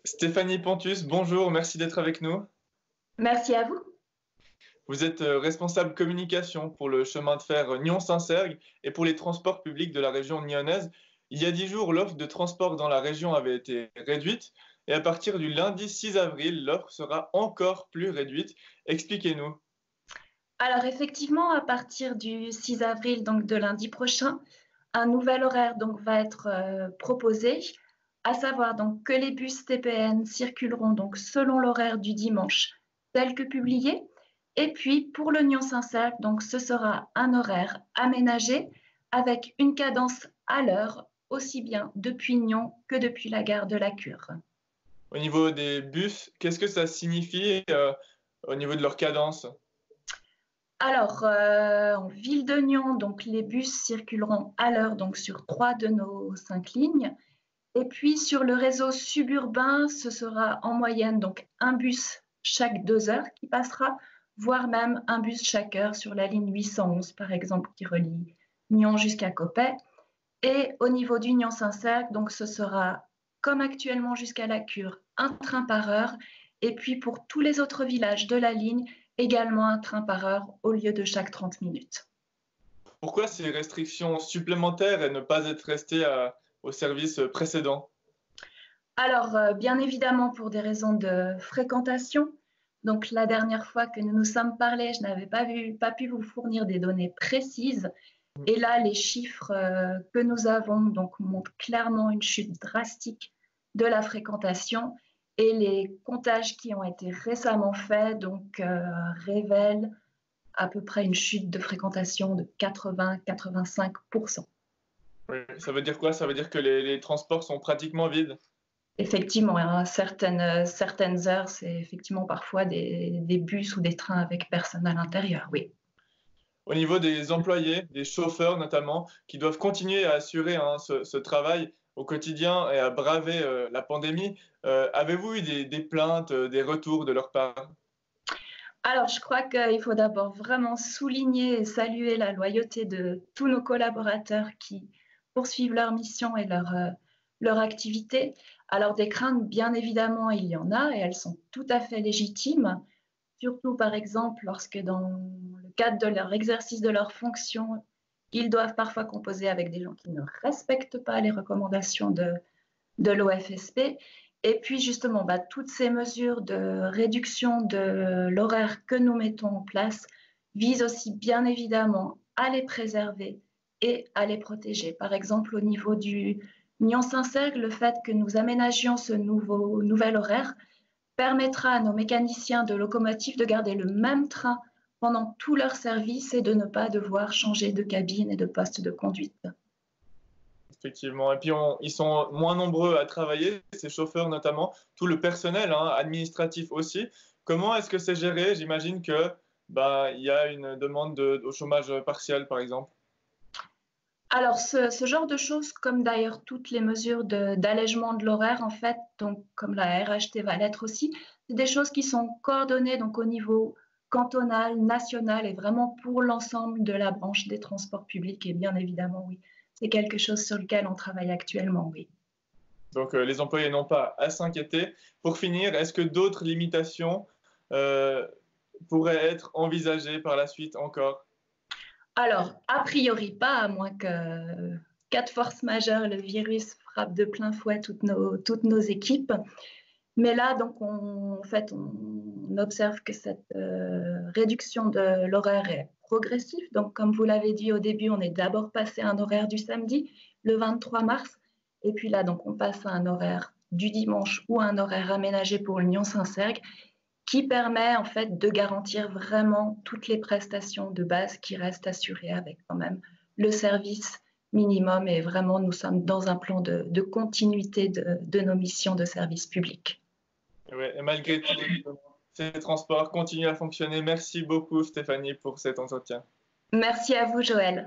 Stéphanie Pontus, bonjour, merci d'être avec nous. Merci à vous. Vous êtes responsable communication pour le chemin de fer Nyon-Saint-Cergue et pour les transports publics de la région nyonnaise. Il y a 10 jours, l'offre de transport dans la région avait été réduite et à partir du lundi 6 avril, l'offre sera encore plus réduite. Expliquez-nous. Alors effectivement, à partir du 6 avril, donc de lundi prochain, un nouvel horaire donc va être proposé, à savoir donc que les bus TPN circuleront donc selon l'horaire du dimanche tel que publié. Et puis pour le Nyon-Saint-Cergue, donc ce sera un horaire aménagé avec une cadence à l'heure, aussi bien depuis Nyon que depuis la gare de la Cure. Au niveau des bus, qu'est-ce que ça signifie au niveau de leur cadence? Alors, en ville de Nyon, donc les bus circuleront à l'heure donc sur 3 de nos 5 lignes. Et puis sur le réseau suburbain, ce sera en moyenne donc un bus chaque 2 heures qui passera, voire même un bus chaque heure sur la ligne 811 par exemple qui relie Nyon jusqu'à Coppet. Et au niveau du Nyon-Saint-Cergue, donc ce sera comme actuellement jusqu'à la Cure, un train par heure. Et puis pour tous les autres villages de la ligne, également un train par heure au lieu de chaque 30 minutes. Pourquoi ces restrictions supplémentaires et ne pas être resté au service précédent? Alors, bien évidemment, pour des raisons de fréquentation. Donc, la dernière fois que nous nous sommes parlé, je n'avais pas pu vous fournir des données précises. Et là, les chiffres que nous avons donc, montrent clairement une chute drastique de la fréquentation. Et les comptages qui ont été récemment faits donc, révèlent à peu près une chute de fréquentation de 80-85%. Oui, ça veut dire quoi? Ça veut dire que les transports sont pratiquement vides. Effectivement, hein, certaines heures, c'est effectivement parfois des bus ou des trains avec personne à l'intérieur, oui. Au niveau des employés, des chauffeurs notamment, qui doivent continuer à assurer ce travail au quotidien et à braver la pandémie, avez-vous eu des plaintes, des retours de leur part? Alors, je crois qu'il faut d'abord vraiment souligner et saluer la loyauté de tous nos collaborateurs qui poursuivent leur mission et leur activité. Alors, des craintes, bien évidemment, il y en a et elles sont tout à fait légitimes, surtout par exemple lorsque dans le cadre de leur exercice de leur fonction, ils doivent parfois composer avec des gens qui ne respectent pas les recommandations de l'OFSP. Et puis justement, toutes ces mesures de réduction de l'horaire que nous mettons en place visent aussi bien évidemment à les préserver et à les protéger. Par exemple, au niveau du Nyon-Saint-Cergue, le fait que nous aménagions ce nouvel horaire permettra à nos mécaniciens de locomotives de garder le même train pendant tout leur service et de ne pas devoir changer de cabine et de poste de conduite. Effectivement. Et puis ils sont moins nombreux à travailler, ces chauffeurs notamment, tout le personnel administratif aussi. Comment est-ce que c'est géré? J'imagine que il y a une demande au chômage partiel, par exemple. Alors, ce genre de choses, comme d'ailleurs toutes les mesures d'allègement de l'horaire, en fait, donc comme la RHT va l'être aussi, c'est des choses qui sont coordonnées donc au niveau cantonal, national et vraiment pour l'ensemble de la branche des transports publics. Et bien évidemment, oui, c'est quelque chose sur lequel on travaille actuellement, oui. Donc les employés n'ont pas à s'inquiéter. Pour finir, est-ce que d'autres limitations euh, pourraient être envisagées par la suite encore? Alors, a priori pas, à moins que cas de force majeure, le virus frappe de plein fouet toutes nos équipes. Mais là, donc, en fait, on observe que cette réduction de l'horaire est progressive. Donc, comme vous l'avez dit au début, on est d'abord passé à un horaire du samedi, le 23 mars. Et puis là, donc, on passe à un horaire du dimanche ou un horaire aménagé pour l'Union Saint-Cergue qui permet en fait de garantir vraiment toutes les prestations de base qui restent assurées avec quand même le service minimum. Et vraiment, nous sommes dans un plan de continuité de nos missions de service public. Ouais, et malgré tout, ces transports continuent à fonctionner. Merci beaucoup, Stéphanie, pour cet entretien. Merci à vous, Joël.